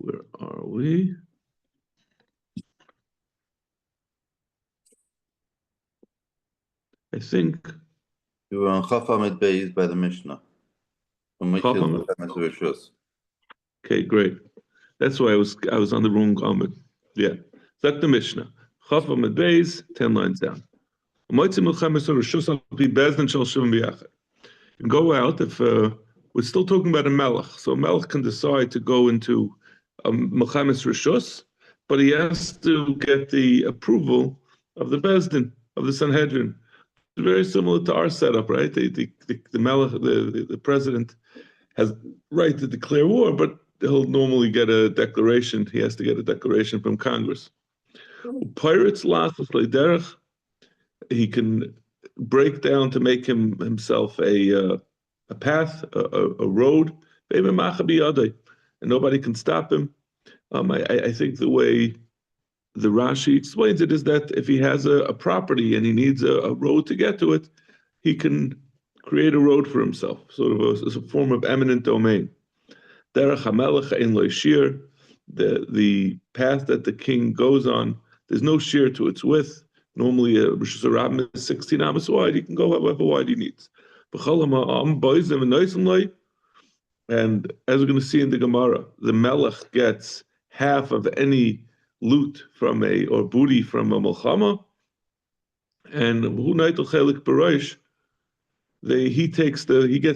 Where are we? I think you were on Chaf Amid Beis by the Mishnah. Okay, great. That's why I was on the wrong Amid. Yeah, that's the Mishnah. Chaf Amid Beis, 10 lines down. Go out if we're still talking about a melech. So a melech can decide to go into Melchemes Rishus, but he has to get the approval of the Bezdin, of the Sanhedrin. It's very similar to our setup, right? The melech, the president has right to declare war, but he'll normally get a declaration. He has to get a declaration from Congress. Pirates last derech. He can break down to make himself a path, a road, and nobody can stop him. I think the way the Rashi explains it is that if he has a property and he needs a road to get to it, he can create a road for himself, sort of a form of eminent domain. Derech HaMelech ein lo shir, the path that the king goes on, there's no shear to its width. Normally, a Rosh Hashanah is 16 amos wide. He can go however wide he needs. And as we're going to see in the Gemara, the Melech gets half of any loot from or booty from a Melchama, and he gets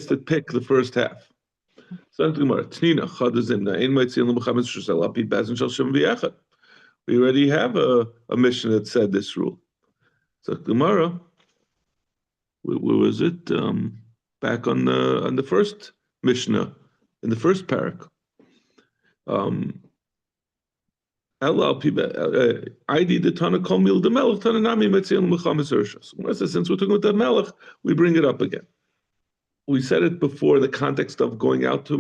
to pick the first half. We already have a mission that said this rule. So Gemara, where was it? Back on the first Mishnah, in the first parak. Since we're talking about the Melech, we bring it up again. We said it before the context of going out to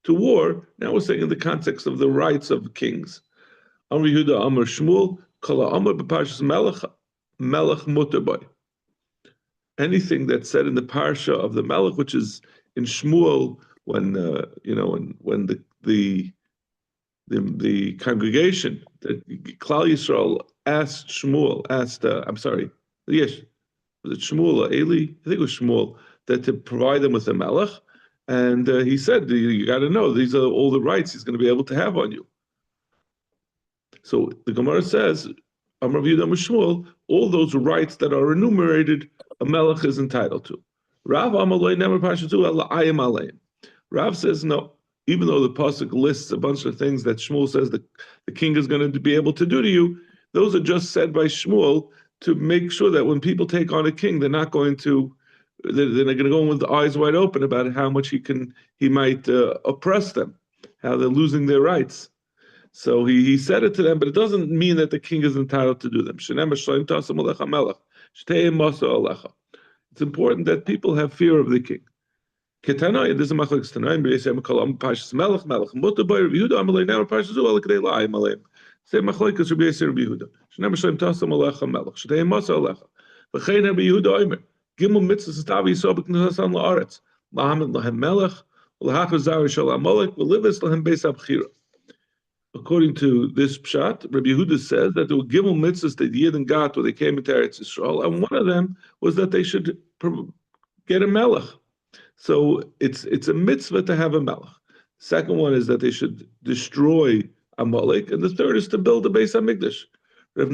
war. Now we're saying in the context of the rights of kings. Amr Yehuda Amr Shmuel Kala Amr b'Parshas Melech Mutterboy. Anything that's said in the parsha of the Melech, which is in Shmuel, when the congregation, the Klal Yisrael asked Shmuel, yes, was it Shmuel or Eli? I think it was Shmuel, that to provide them with a Melech, and he said, you got to know, these are all the rights he's going to be able to have on you. So the Gemara says, Amar Yehuda Amar Shmuel, all those rights that are enumerated, a Melech is entitled to. Rav Amalei never pashatu ala ayim aleim. Rav says no, even though the pasuk lists a bunch of things that Shmuel says the king is going to be able to do to you, those are just said by Shmuel to make sure that when people take on a king, they're not going to go in with the eyes wide open about how much he might oppress them, how they're losing their rights. So he said it to them, but it doesn't mean that the king is entitled to do them. It's important that people have fear of the king. According to this pshat, Rabbi Yehuda says that there were gimel mitzvahs that Yidden got when they came into Eretz Yisrael, and one of them was that they should get a melech. So it's a mitzvah to have a melech. Second one is that they should destroy Amalek, and the third is to build a Beis Hamikdash. Rav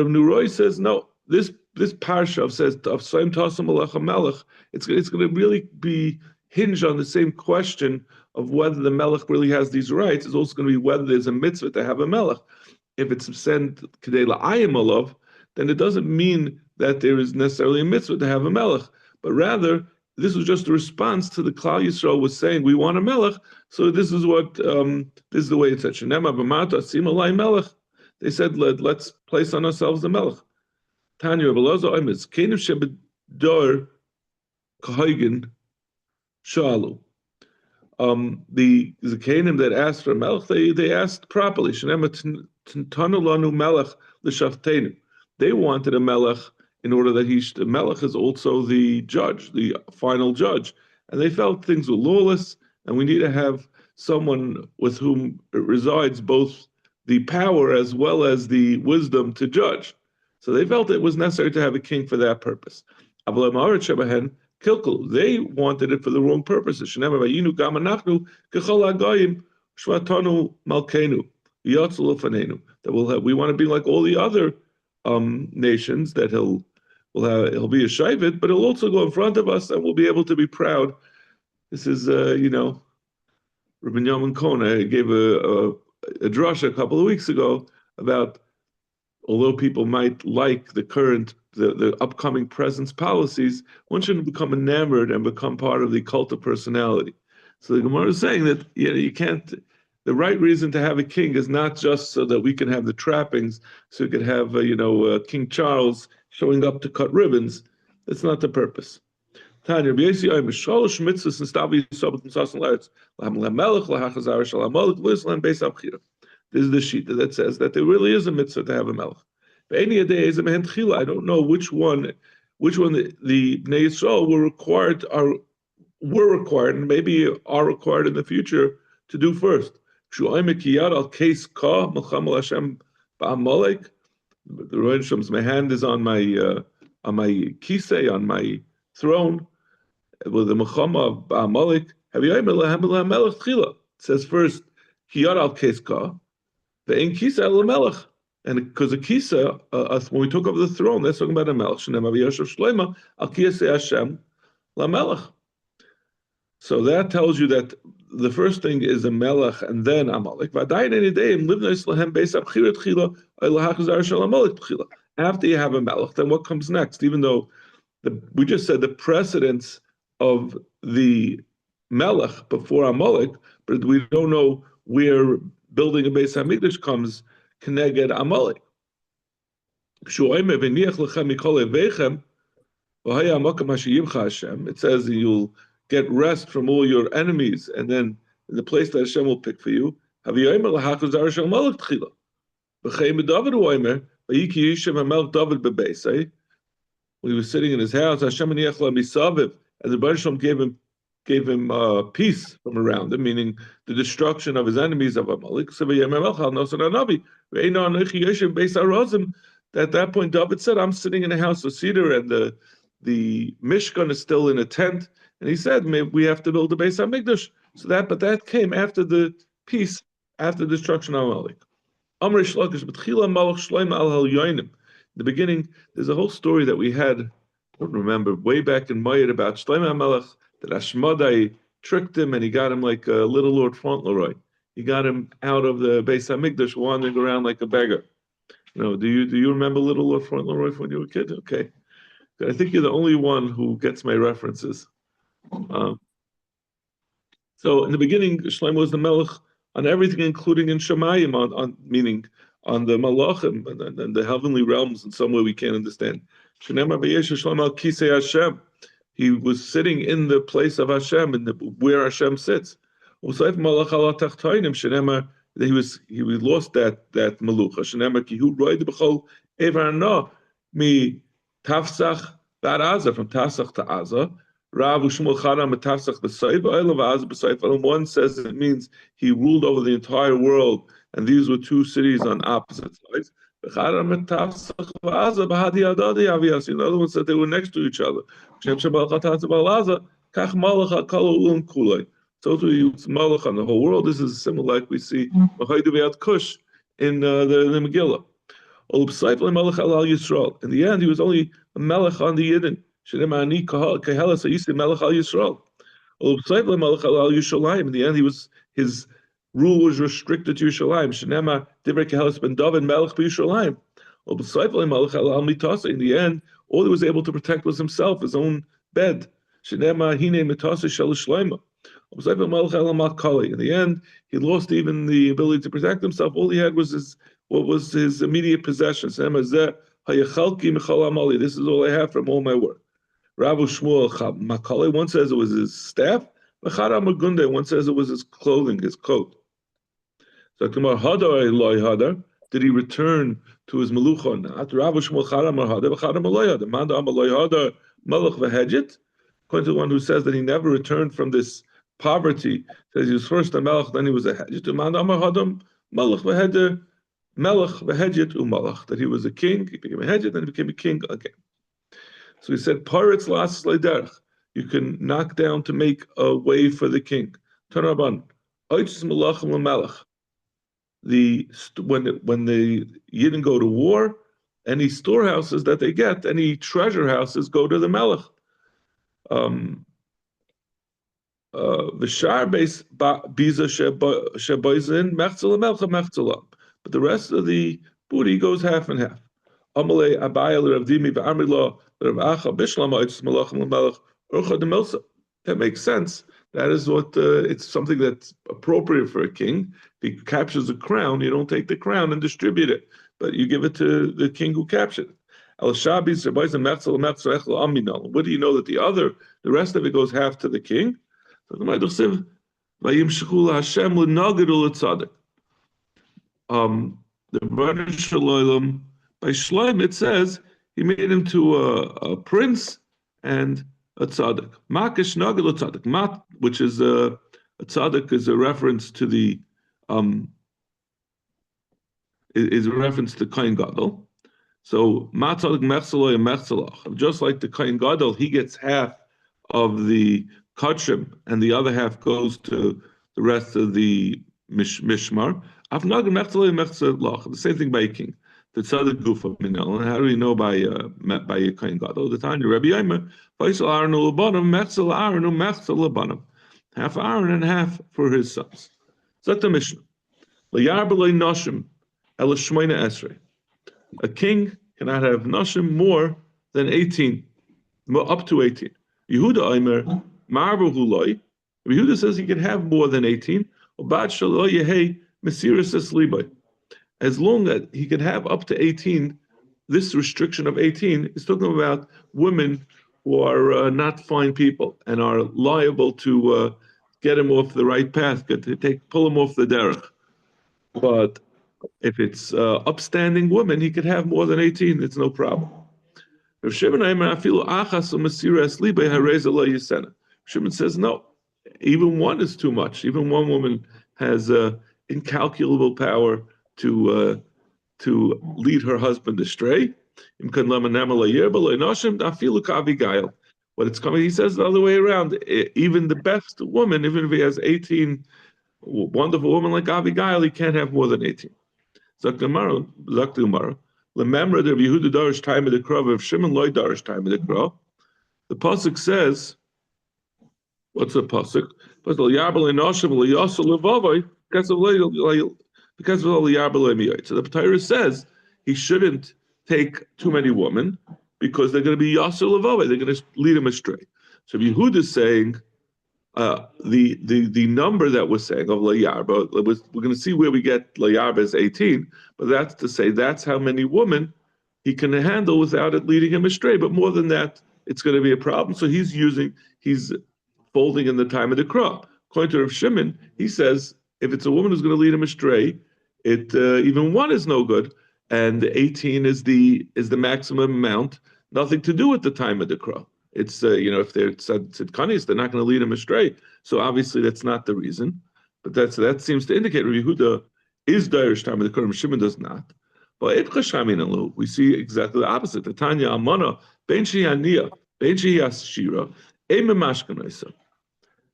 Nuroy says no. This parsha says of Saim Tasam Melech HaMelech. It's going to really be hinge on the same question of whether the melech really has these rights. It's also going to be whether there's a mitzvah to have a melech. If it's sent kedei la'ayim alav, then it doesn't mean that there is necessarily a mitzvah to have a melech, but rather this was just a response to the Klal Yisrael was saying we want a melech. So this is what this is the way it's said. Shenema b'mata asim alai melech. They said let's place on ourselves the melech. Tanya Rabbelozo Oimitz Kenim Shebedor Kahagen Shalu. The Zakanim that asked for a melech, they asked properly. They wanted a melech in order that the melech is also the judge, the final judge. and they felt things were lawless, and we need to have someone with whom resides both the power as well as the wisdom to judge. So they felt it was necessary to have a king for that purpose. They wanted it for the wrong purposes. That we want to be like all the other nations, that he'll be a shayvit, but he'll also go in front of us, and we'll be able to be proud. This is Rabbi Yamin Kona gave a drasha a couple of weeks ago about, although people might like the upcoming presence policies, one shouldn't become enamored and become part of the cult of personality. So the Gemara is saying that you can't. The right reason to have a king is not just so that we can have the trappings, so we could have King Charles showing up to cut ribbons. That's not the purpose. Tanya, this is the sheet that says that there really is a mitzvah to have a melech. I don't know which one the Bnei Yisrael were required, and maybe are required in the future to do first. The Rosh Hashem's, my hand is on my kisei, on my throne, with the Mechama Ba'amalek. It says first, Kiyad al Keska, ve'en Kisa el Melech. And because the Kisa, when we took over the throne, that's talking about a Melech. Shenem Aviyashav Shleima, al Kiyasei Hashem, la Melech. So that tells you that the first thing is a Melech and then Amalek. After you have a Melech, then what comes next? Even though we just said the precedence of the Melech before Amalek, but we don't know where building a Beis Hamikdash comes Keneged Amalek. It says you'll get rest from all your enemies, and then in the place that Hashem will pick for you. When he was sitting in his house, Hashem and the Baruch Hashem gave him peace from around him, meaning the destruction of his enemies of Amalek. At that point, David said, "I'm sitting in a house of cedar, and the Mishkan is still in a tent." And he said, "Maybe we have to build a Beis Hamikdash." But that came after the peace, after the destruction of Amalek. In the beginning, there's a whole story that we had, I don't remember, way back in Mayat about Shlomo HaMelech, that Ashmadai tricked him, and he got him like a little Lord Fauntleroy. He got him out of the Beis Hamikdash, wandering around like a beggar. Do you remember little Lord Fauntleroy from when you were a kid? Okay. I think you're the only one who gets my references. So in the beginning, Shlomo was the Melech on everything, including in Shemayim, meaning on the Malachim and the heavenly realms in some way we can't understand. He was sitting in the place of Hashem, where Hashem sits. He lost that Malucha. From Tafsach to Aza. One says it means he ruled over the entire world, and these were two cities on opposite sides. The other one said they were next to each other. So to use Malach on the whole world. This is similar, like we see Kush in the Megillah. In the end, he was only a Melech on the Yidden. In the end, his rule was restricted to Yerushalayim. In the end, all he was able to protect was himself, his own bed. In the end, he lost even the ability to protect himself. All he had was his immediate possessions. This is all I have from all my work. Rav Shmuel Makale, one says it was his staff. One says it was his clothing, his coat. So did he return to his melucha or not? Rav Shmuel Chadam Hadar, Chadam Hadar, Manda Amaloi Hadar, Malach Vehedjit. According to the one who says that he never returned from this poverty, says he was first a melech, then he was a hedjit. That he was a king, he became a hedjit, then he became a king again. So he said, "Paritz las leiderch." You can knock down to make a way for the king. Turn on. When the Yidden go to war, any storehouses that they get, any treasure houses go to the melech. But the rest of the booty goes half and half. That makes sense. That is what it's something that's appropriate for a king. If he captures a crown, you don't take the crown and distribute it, but you give it to the king who captured it. What do you know that the rest of it goes half to the king? The Rebbeinu Shalom, by Shloim it says he made him to a prince and a tzaddik. Makish nagel tzaddik. Mat, which is a tzaddik, is a reference to the is a reference to Kohen Gadol. So mat tzaddik mechzaloi and mechzalach. Just like the Kohen Gadol, he gets half of the kachim, and the other half goes to the rest of the mishmar. The same thing by a king. The tzaddik gufa minel. And how do we know by a Kohen Gadol? The Tanya Rabbi Yomer, Faisal Aaron u'lebanim, mechzel Aaron u'mechzel lebanim. Half Aaron and half for his sons. Zok the Mishnah. L'yar b'loi noshim el shmoina esrei. A king cannot have noshim more than 18, up to 18. Yehuda Omer, marbu huloi. Yehuda says he can have more than 18. Obad shalo yehei mesiras eslibai. As long as he can have up to 18, this restriction of 18 is talking about women who are not fine people and are liable to get him off the right path, pull him off the derech. But if it's upstanding women, he could have more than 18. It's no problem. Shimon says no. Even one is too much. Even one woman has incalculable power to lead her husband astray. What it's coming, he says the other way around. Even the best woman, even if he has 18, wonderful woman like Abigail, he can't have more than 18. Zaktamara, remember the Yehuda Darish time of the Krov, if Shimon Loy Darish time of the Krov. The pasuk says, what's the pasuk? Because of all the Yarbal. So the Torah says he shouldn't take too many women because they're going to be Yasser Levove, they're going to lead him astray. So Yehuda is saying the number that we're saying of Layarba, we're going to see where we get Layarba as 18, but that's to say that's how many women he can handle without it leading him astray. But more than that, it's going to be a problem. So he's folding in the time of the crop. According to Rav Shimon, he says if it's a woman who's going to lead him astray, even one is no good, and 18 is the maximum amount. Nothing to do with the time of the crop. It's if they're tzidkanis, they're not going to lead him astray. So obviously that's not the reason. But that seems to indicate Rabbi Yehuda is Darish time of the Quran. Shimon does not. But we see exactly the opposite. The Tanya Almana ben she'aniya ben she'ashira ema mashkanaisa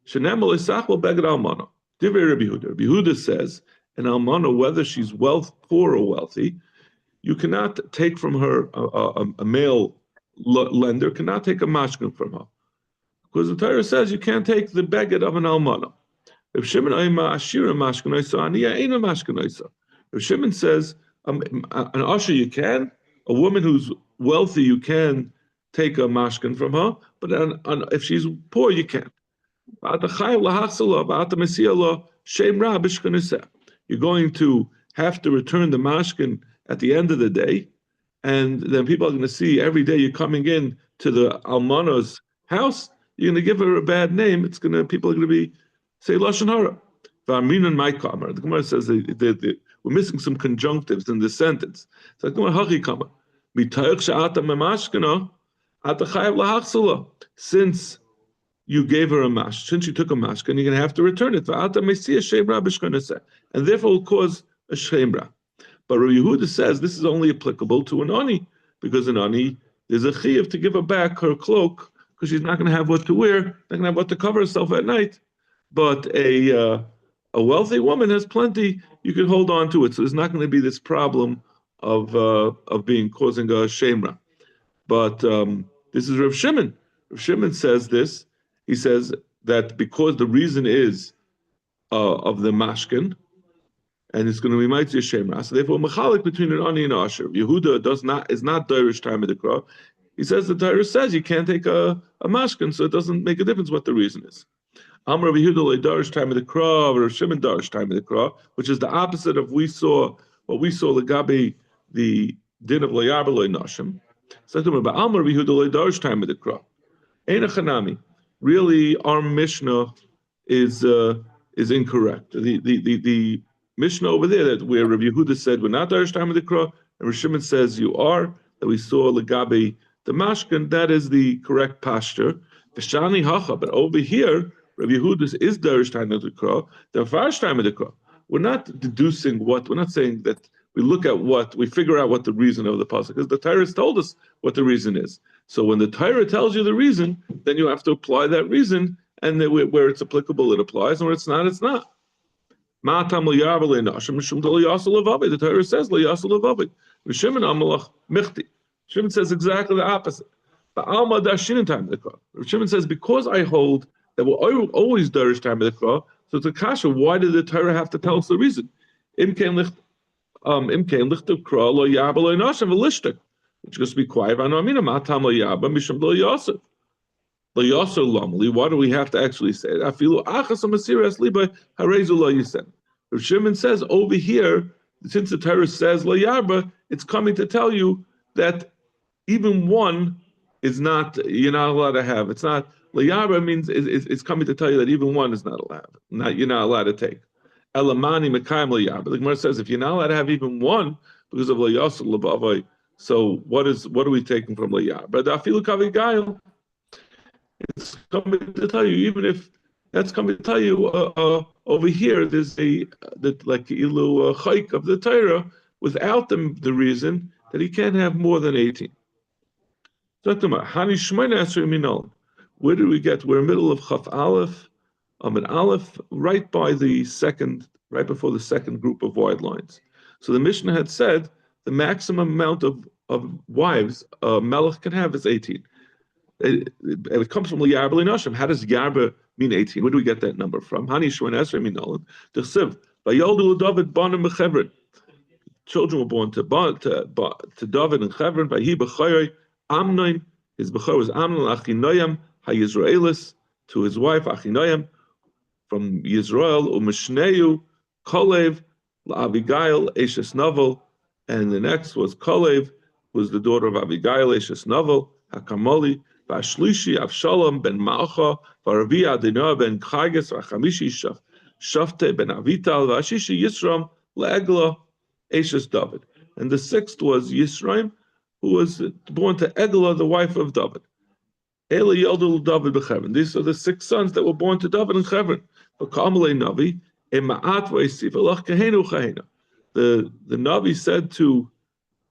shenem l'isachol beged Almana. Divrei Rabbi Yehuda. Rabbi Yehuda says an Almana, whether she's poor or wealthy, you cannot take from her a male lender cannot take a mashkin from her, because the Torah says you can't take the beged of an almana. If Shimon ashira mashkinaisa, aniya ain't mashkinaisa. If Shimon says an asher you can, a woman who's wealthy you can take a mashkin from her, but if she's poor you can't. You're going to have to return the mashkin at the end of the day. And then people are going to see every day you're coming in to the almana's house, you're going to give her a bad name. People are going to be say lashon hara. The Gemara says we're missing some conjunctives in this sentence. It's like since you gave her a mash. Since you took a mashkin, you're going to have to return it. And therefore will cause a shemra. But Rabbi Yehuda says this is only applicable to an ani, because an ani, there's a chiyuv to give her back her cloak, because she's not going to have what to wear, not going to have what to cover herself at night. But a wealthy woman has plenty, you can hold on to it. So there's not going to be this problem of causing a shemra. But this is Rav Shimon. Rav Shimon says this. He says that because the reason is of the mashkin, and it's going to be mighty shemra. So therefore, mechalik between an ani and an asher. Yehuda is not dirish time of the krah. He says the Torah says you can't take a mashkin, so it doesn't make a difference what the reason is. Amar Yehuda le darish time of the krah, or Shimon darish time of the krah, which is the opposite of what we saw legabe the din of layarba loy nashim. So about Amar Yehuda le darish time of the krah. Eina chanami. Really, our Mishnah is incorrect. The Mishnah over there that where Rabbi Yehuda said we're not darish time of the krah, and Rav Shimon says you are, that we saw legabe the mashkin, that is the correct posture. The shani hacha, but over here, Rabbi Yehuda is darish time of the krah, the first time of the krah. We're not deducing what, we're not saying that we look at what, we figure out what the reason of the pasuk, because the Torah has told us what the reason is. So when the Torah tells you the reason, then you have to apply that reason, and where it's applicable, it applies, and where it's not, it's not. The Torah says Shimon says exactly the opposite. Shimon says because I hold that we're always darish time of the krah, so it's a kasha. Why did the Torah have to tell us the reason? Which just be quiet. Why do we have to actually say it? Shimon says over here, since the Torah says lo yarba, it's coming to tell you that even one is not, you're not allowed to have. It's not lo yarba means it's coming to tell you that even one is not allowed. You're not allowed to take. Elamani mekayim lo yarba. The Gemara says if you're not allowed to have even one because of lo yasel lebavai, so what are we taking from lo yarba? But afilu kavigayil, it's coming to tell you even if that's coming to tell you over here there's like ilu chayk of the Torah without the reason that he can't have more than 18. Where do we get? We're in the middle of Chaf Aleph, an Aleph, right before the second group of wide lines. So the Mishnah had said the maximum amount of wives a melech can have is 18. It comes from Yarba Nashim. How does Yarba mean 18? Where do we get that number from? Hani Shwan Esrei Minolan. D'chsiv Vayoldu David Banim Bechevron. Children were born to David and Chevron. Vahi B'chayei Amnon. His Bechor was Amnon Achinoyam HaYisraelis, to his wife Achinoyam from Yisrael. Umeshneu Kolev LaAvigail Eshes Novel, and the next was Kolev, who was the daughter of Abigail Eshes Novel Hakamoli. Vashlishi Avshalom ben Malcha, Varavi Adinah ben Chages, Vachamishi Shafte ben Avital, Vashishi Yisram Le'egla Eshes David. And the sixth was Yisraim, who was born to Eglah, the wife of David. Eli Yodel David b'Chevron. These are the 6 sons that were born to David and Chevron. V'kamalei Navi, Ema'at v'Yisif Elach Kahenu Chahena. The Navi said to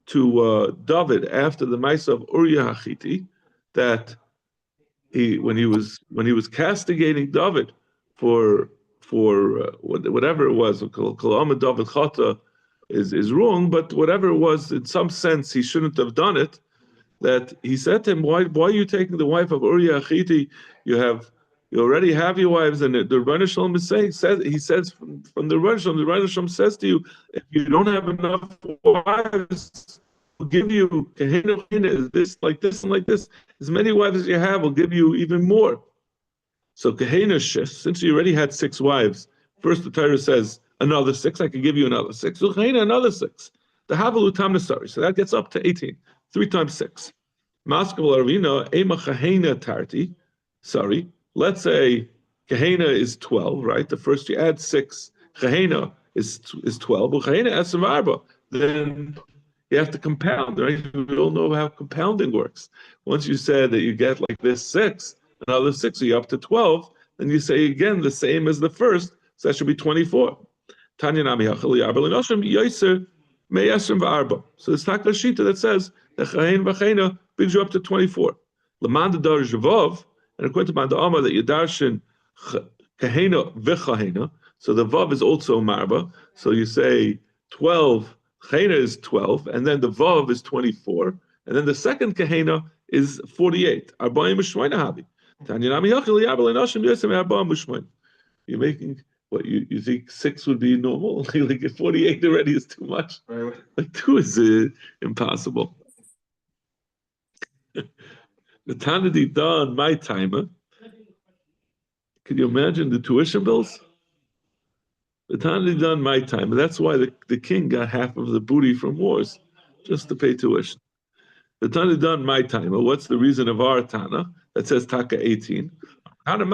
David after the Maisa of Uriah Hachiti, that when he was castigating David for whatever it was, Kalama David Chata is wrong, but whatever it was, in some sense he shouldn't have done it. That he said to him, why are you taking the wife of Uriah Hachiti? You already have your wives, and the Rebbeinu Shalom he says from the Rebbeinu Shalom says to you, if you don't have enough wives, will give you kahena, this, like this, and like this. As many wives as you have will give you even more. So kahena shish, since you already had 6 wives, first the Torah says another 6, I can give you another 6. So kahena, another 6. The havalu tamnasari, so that gets up to 18. 3 times 6. Maskav Arvina, ema kahena tarti. Sorry, let's say kahena is 12, right? The first you add 6, kahena is 12. Well, kahena adds some arba. Then you have to compound, right? We all know how compounding works. Once you said that you get like this 6, another 6, so you're up to 12. Then you say again the same as the first, so that should be 24. Tanya Nami Hachali Arbel Noshim Yoiser Meyesrim V'Arba. So it's Takla Shita that says the Chayin V'Chayna brings you up to 24. Lamanda Dar Javov, and according to Manda Amar that Yadarshin Kahena V'Chayna, so the Vav is also Marba. So you say 12, Chayna is 12, and then the Vav is 24, and then the second Kahena is 48. Arbaim B'Shmoina Habi. Tanya Nami Hachali Arbel Noshim Yoiser Me'Arba'im B'Shmoina. You're making what you think 6 would be normal? Like 48 already is too much. Right. Like 2 is impossible. The Tanadi done my timer. Can you imagine the tuition bills? The Tanadi done my timer. That's why the king got half of the booty from wars, just to pay tuition. The Tanadi done my timer. What's the reason of our Tana that says Taka 18? He says the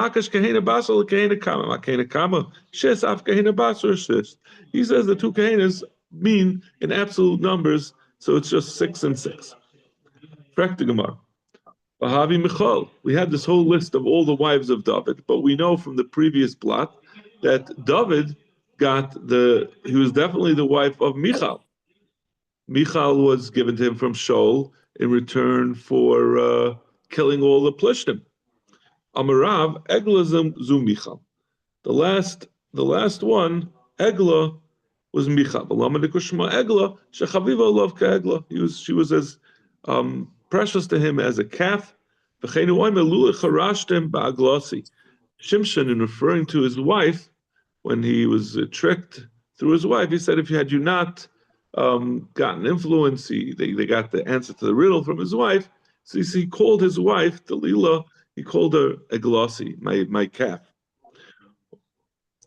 2 kahenas mean in absolute numbers, so it's just 6 and 6. We had this whole list of all the wives of David, but we know from the previous plot that David he was definitely the wife of Michal. Michal was given to him from Shaul in return for killing all the Plishtim. Amarav, Egla zu Michal. The last one, Egla, was Michal. Egla, shechaviva love Egla. She was as precious to him as a calf. Shimshon, in referring to his wife, when he was tricked through his wife, he said, if had you not gotten influence, they got the answer to the riddle from his wife. So he called his wife, Delilah, he called her Eglossi, my calf.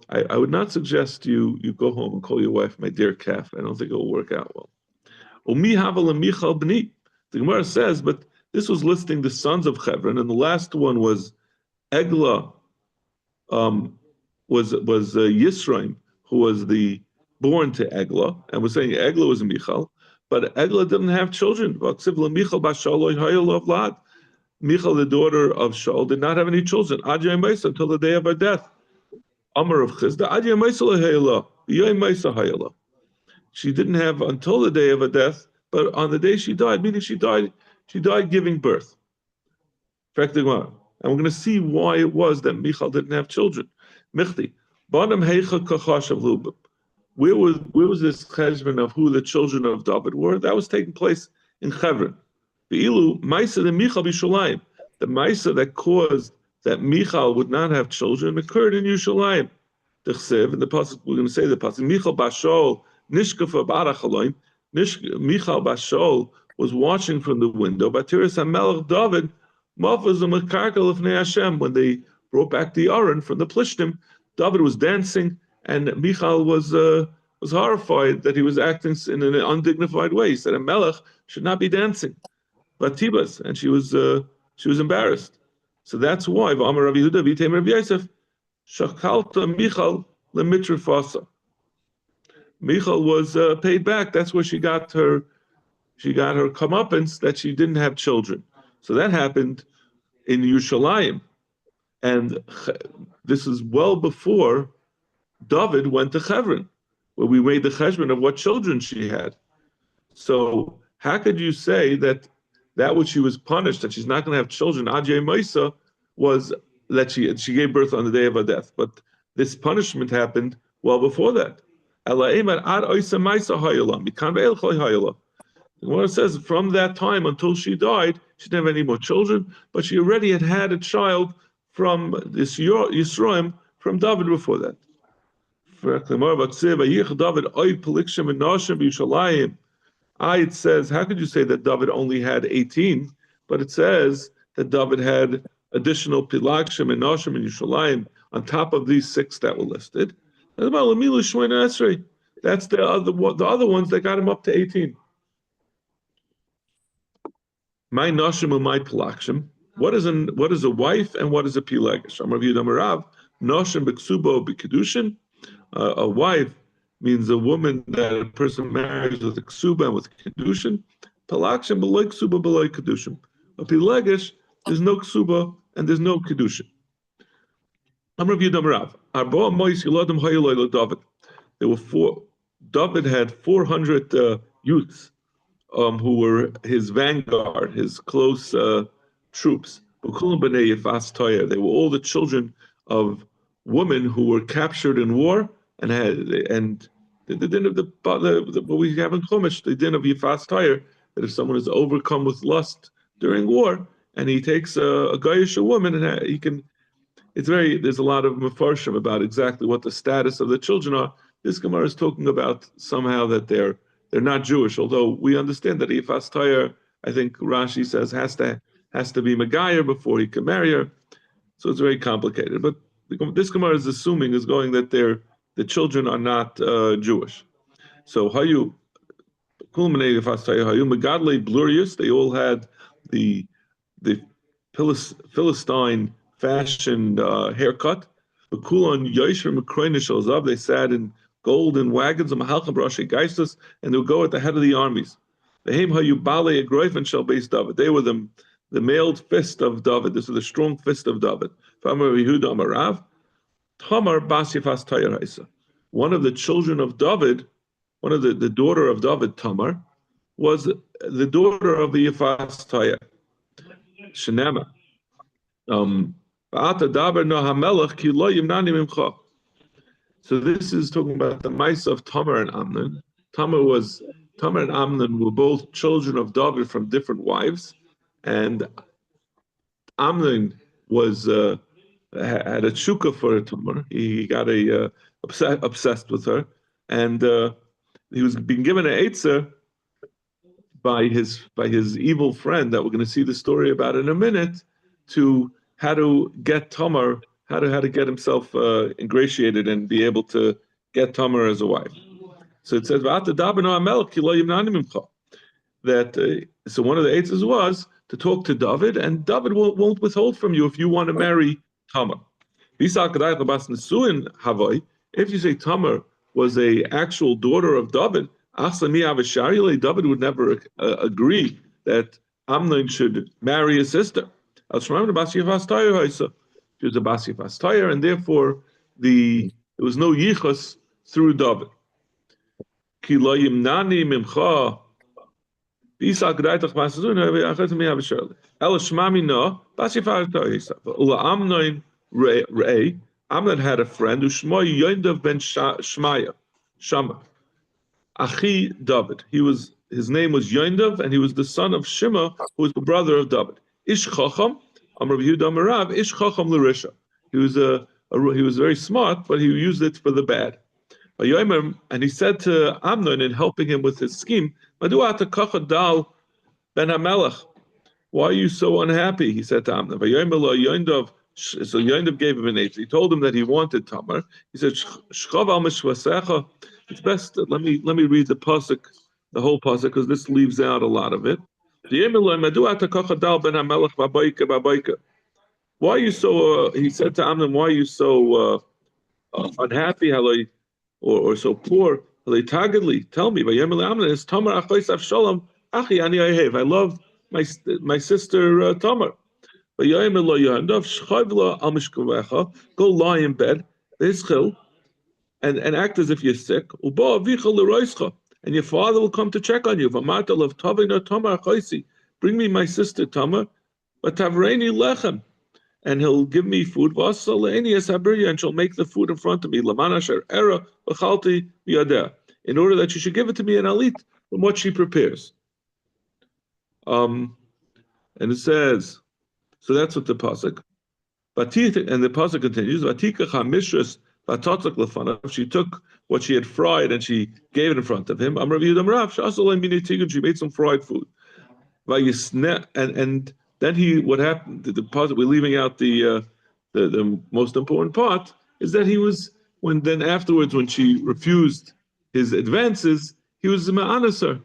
I would not suggest you go home and call your wife my dear calf. I don't think it will work out well. The Gemara says, but this was listing the sons of Hebron, and the last one was Eglah, was Yisraim, who was born to Eglah, and was saying Eglah was Michal, but Eglah didn't have children. Michal, the daughter of Shaul, did not have any children until the day of her death. Amar of Chizda, she didn't have until the day of her death, but on the day she died, meaning she died giving birth. And we're going to see why it was that Michal didn't have children. Michti, where was this cheshbon of who the children of David were? That was taking place in Hebron. The Maisa that caused that Michal would not have children occurred in Yerushalayim. In the pasuk, we're going to say the pasuk, Michal Bashol Nishkafa Barachaloim. Michal Bashol was watching from the window. Batiris HaMelech David Mafaz Makarkel of Hashem. When they brought back the Aron from the Plishtim, David was dancing, and Michal was horrified that he was acting in an undignified way. He said, "A melech should not be dancing." Batibas, and she was embarrassed. So that's why V'amar Rav Yehuda v'Yitem Rav Yosef shakalta Michal lemitrifasa. Michal was paid back. That's where she got her comeuppance that she didn't have children. So that happened in Yerushalayim, and this is well before David went to Hebron, where we made the cheshbon of what children she had. So how could you say that which she was punished, that she's not going to have children, Ajay Maisa, was that she gave birth on the day of her death? But this punishment happened well before that. The Gemara says from that time until she died, she didn't have any more children, but she already had a child from this Yisroim from David before that. It says, how could you say that David only had 18? But it says that David had additional Pilagshim and Nashim and Yishalayim on top of these 6 that were listed. That's the other ones that got him up to 18. My Nashim and my Pilagshim. What is a wife and what is a Pilagish? Nashim b'ksubo b'kedushin. A wife means a woman that a person marries with a ksuba and with kedushin. Palakshim b'loy ksuba b'loy kedushin. A pilegish there's no ksuba, and there's no kedusha. Amar Yudam Rav. Arba Mois Yiladim Hayiloy David. There were David had 400 youths who were his vanguard, his close troops. They were all the children of women who were captured in war and the din of what we have in Chumash, the din of Yifas Tayr, that if someone is overcome with lust during war and he takes a Goyish woman and he can. There's a lot of mefarshim about exactly what the status of the children are. This Gemara is talking about somehow that they're not Jewish, although we understand that Yifas Tayr, I think Rashi says, has to be Megayer before he can marry her. So it's very complicated. But this Gemara is going that the children are not Jewish. So Hayu Kulmane Yifas Tayr, Hayu Megadle Blurius, they all had the Philistine fashioned haircut. They sat in golden wagons and they would go at the head of the armies. They were the mailed fist of David. This is the strong fist of David. One of the children of David, one of the daughter of David, Tamar, was the daughter of the Yifas Tayr. Shenema. So this is talking about the mice of Tamar and Amnon. Tamar and Amnon were both children of David from different wives, and Amnon had a tshuka for Tamar. He got obsessed with her, and he was being given an eitzah by his evil friend that we're going to see the story about in a minute, to how to get Tamar, how to get himself ingratiated and be able to get Tamar as a wife. So it says that so one of the eitzes was to talk to David, and David won't withhold from you if you want to marry Tamar. If you say Tamar was a actual daughter of David, David would never agree that Amnon should marry his sister. She was a Bas Yifas Tayr, and therefore there was no yichus through David. Amnon had a friend who Shmoy Yondav ben Shama. Achi David. His name was Yondav, and he was the son of Shema, who was the brother of David. Ish Chacham, Amar Yehuda Marav, Ish Chacham l'Risha. He was very smart, but he used it for the bad. And he said to Amnon, in helping him with his scheme, Madu ata kacha dal ben hamelech. Why are you so unhappy? He said to Amnon. So Yondav gave him an eitzah. He told him that he wanted Tamar. He said, Shchav al mishvasecha. It's best. Let me read the pasuk, the whole pasuk, because this leaves out a lot of it. Why are you so? He said to Amnon, "Why are you so unhappy? Or so poor? Tell me." I love my sister Tamar. Go lie in bed, and act as if you're sick. And your father will come to check on you. Bring me my sister Tamar, and he'll give me food. And she'll make the food in front of me. In order that she should give it to me, and I'll eat from what she prepares. And it says, so that's what the pasuk. And the pasuk continues. She took what she had fried and she gave it in front of him. She made some fried food. And then what happened? The pasuk, we're leaving out the most important part, is that then afterwards, when she refused his advances, he was ma'anasar.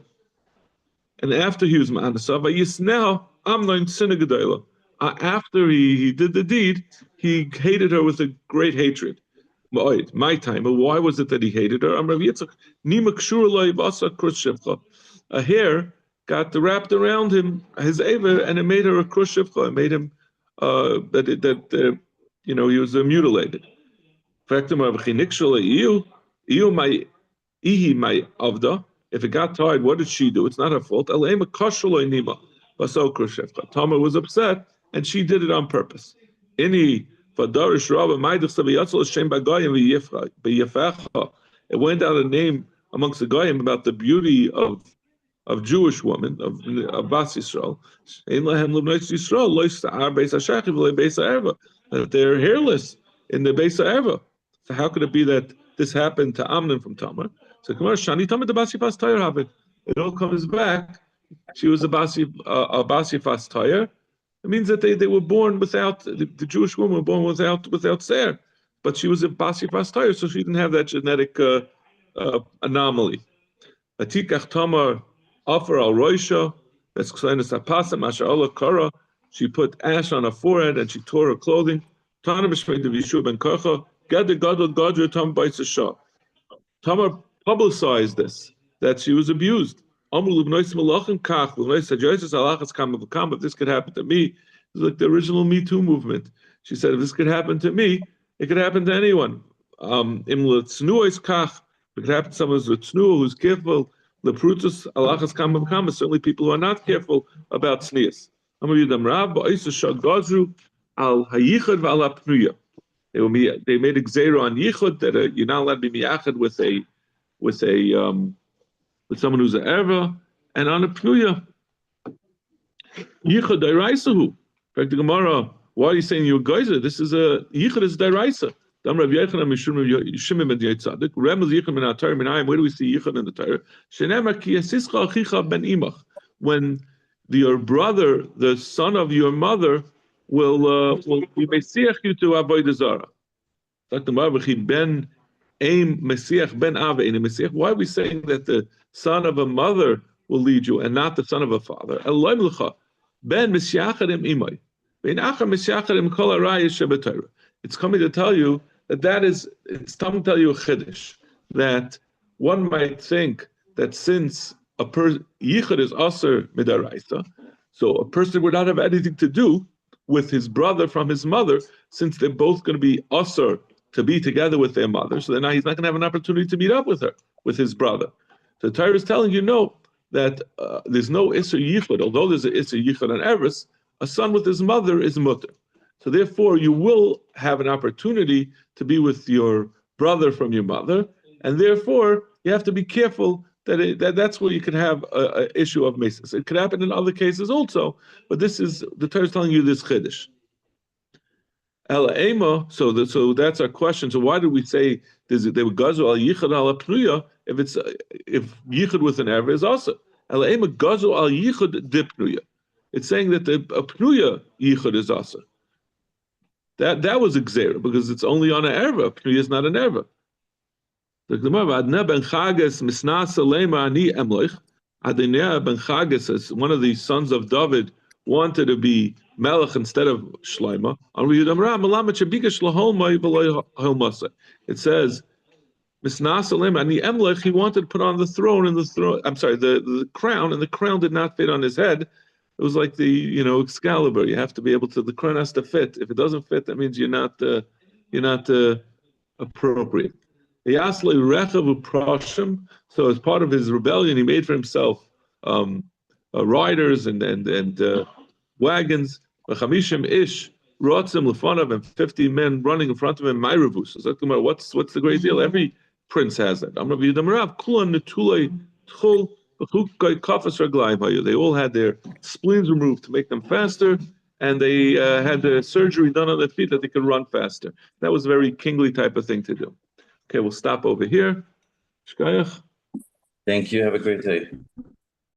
And after he was ma'anasar, now Amnon sinagadaila. After he did the deed, he hated her with a great hatred. My time, but why was it that he hated her? A hair got wrapped around him, his Eva, and it made her a krushivcha. It made him he was mutilated. If it got tied, what did she do? It's not her fault. Tamar was upset, and she did it on purpose. It went out a name amongst the Goyim about the beauty of Jewish women, of Bas Yisrael, that they're hairless in the Beis Ha'eva. So how could it be that this happened to Amnon from Tamar? So Shani Tamar the Basi Fas Tayar have it. It all comes back. She was a Basi Fas Tayar. It means that they were born without, the Jewish woman were born without Ser, but she was a Basi Fas Tayar, so she didn't have that genetic anomaly. Atikach Tamar offer al Roisha, that's Ksainas Apasa, Masha Allah Kara. She put ash on her forehead and she tore her clothing. Tana B'Shmei de Yishuv ben Kocha, Gad Gadol Gadru Tam Baitz Shah. Tamar publicized this, that she was abused. If this could happen to me, it's like the original Me Too movement. She said, if this could happen to me, it could happen to anyone. It could happen to someone who's careful. Certainly people who are not careful about sneers. They made a gzeira on yichud that you're not allowed to be miyachad with someone who's an erva, and on a pnuya yichud dairaisahu. In fact, the Gemara, why are you saying you're a geyser? This is a yichud is dairaisa. Where do we see yichud in the Torah? When your brother, the son of your mother, will be mesiach you to avodah zara. Why are we saying that the son of a mother will lead you and not the son of a father? It's coming to tell you it's coming to tell you a chiddush, that one might think that since yichud is aser midaraisa, so a person would not have anything to do with his brother from his mother, since they're both going to be aser to be together with their mother. So then now he's not going to have an opportunity to meet up with her, with his brother. So the Torah is telling you, no, that there's no iser yichud. Although there's an iser yichud on Eretz, a son with his mother is mutter. So therefore, you will have an opportunity to be with your brother from your mother, and therefore you have to be careful that's where you could have an issue of mesis. It could happen in other cases also, but this is the Torah is telling you this chiddush. So that's our question. So why did we say they would gazu al yichud al pnuya if yichud with an erva is also ela gazu al yichud de pnuya? It's saying that the pnuya yichud is also. That was a gzeira because it's only on an erva. Pnuya is not an erva. The Gemara Adneh ben Chagas misnasa lema ani emloich. Adneh ben Chagas, as one of the sons of David, wanted to be melech instead of Shlomo. It says misnasa lema ani emloich. He wanted to put on the throne, and the crown, and the crown did not fit on his head. It was like the Excalibur. You have to be able to. The crown has to fit. If it doesn't fit, that means you're not appropriate. So as part of his rebellion, he made for himself riders and wagons. Ish and 50 men running in front of him. What's the great deal? Every prince has that. They all had their spleens removed to make them faster, and they had the surgery done on their feet that they could run faster. That was a very kingly type of thing to do. Okay, we'll stop over here. Thank you. Have a great day.